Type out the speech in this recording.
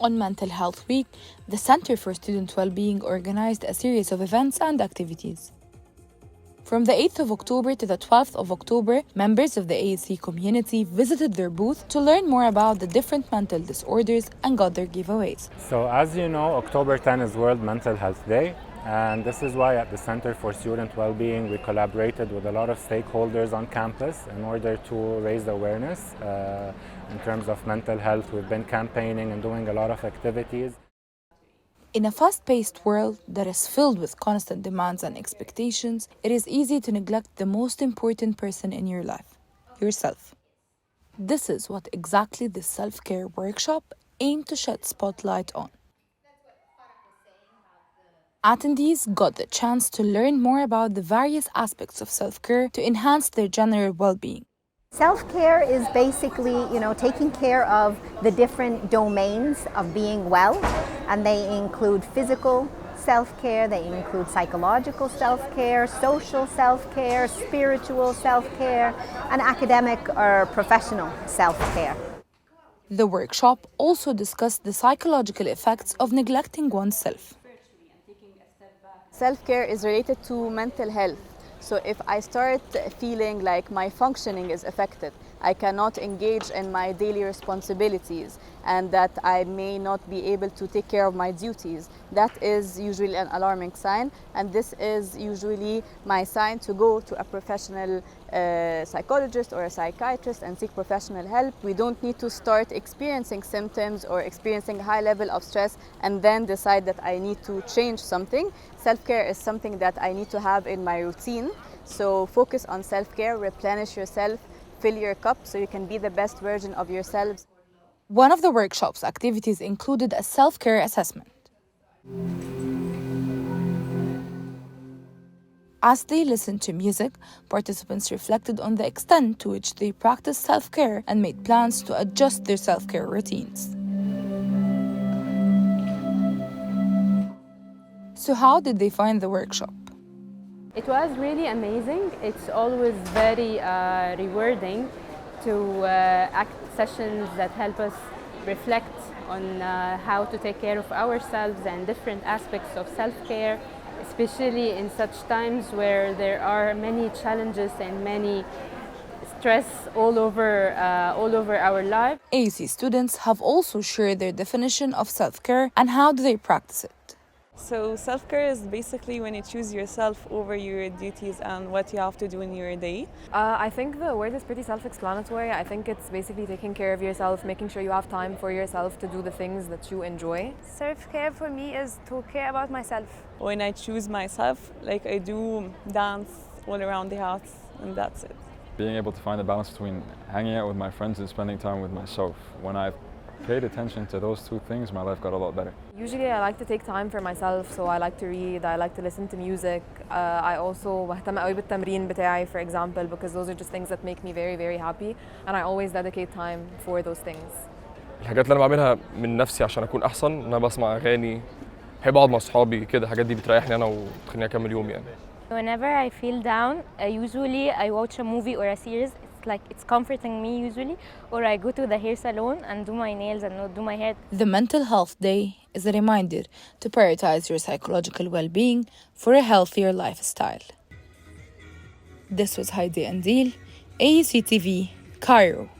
On Mental Health Week, the Center for Student Wellbeing organized a series of events and activities. From the 8th of October to the 12th of October, members of the AUC community visited their booth to learn more about the different mental disorders and got their giveaways. So as you know, October 10 is World Mental Health Day, and this is why at the Center for Student Wellbeing we collaborated with a lot of stakeholders on campus in order to raise awareness in terms of mental health. We've been campaigning and doing a lot of activities. In a fast-paced world that is filled with constant demands and expectations, it is easy to neglect the most important person in your life, yourself. This is what exactly this self-care workshop aimed to shed spotlight on. Attendees got the chance to learn more about the various aspects of self-care to enhance their general well-being. Self-care is basically, taking care of the different domains of being well, and they include physical self-care, they include psychological self-care, social self-care, spiritual self-care, and academic or professional self-care. The workshop also discussed the psychological effects of neglecting oneself. Self-care is related to mental health. So if I start feeling like my functioning is affected, I cannot engage in my daily responsibilities, and that I may not be able to take care of my duties, that is usually an alarming sign, and this is usually my sign to go to a professional psychologist or a psychiatrist and seek professional help. We don't need to start experiencing symptoms or experiencing a high level of stress and then decide that I need to change something. Self-care is something that I need to have in my routine. So focus on self-care, replenish yourself, fill your cup so you can be the best version of yourselves. One of the workshop's activities included a self-care assessment. As they listened to music, participants reflected on the extent to which they practiced self-care and made plans to adjust their self-care routines. So how did they find the workshop? It was really amazing. It's always very rewarding to act sessions that help us reflect on how to take care of ourselves and different aspects of self-care, especially in such times where there are many challenges and many stress all over our life. AUC students have also shared their definition of self-care and how do they practice it. So self-care is basically when you choose yourself over your duties and what you have to do in your day. I think the word is pretty self-explanatory. I think it's basically taking care of yourself, making sure you have time for yourself to do the things that you enjoy. Self-care for me is to care about myself. When I choose myself, like I do dance all around the house and that's it. Being able to find a balance between hanging out with my friends and spending time with myself. When I've paid attention to those two things, my life got a lot better. Usually I like to take time for myself, so I like to read, I like to listen to music. I also بهتم قوي بالتمرين بتاعي, for example, because those are just things that make me very, very happy, and I always dedicate time for those things. الحاجات اللي انا بعملها من نفسي عشان اكون احسن ان انا بسمع اغاني، بحب اقعد مع اصحابي كده، الحاجات دي بتريحني انا وتخليني اكمل يومي يعني. Whenever I feel down, usually I watch a movie or a series. It's comforting me usually, or I go to the hair salon and do my nails and do my hair. The Mental Health Day is a reminder to prioritize your psychological well-being for a healthier lifestyle. This was Heidi Andil, AUCTV, Cairo.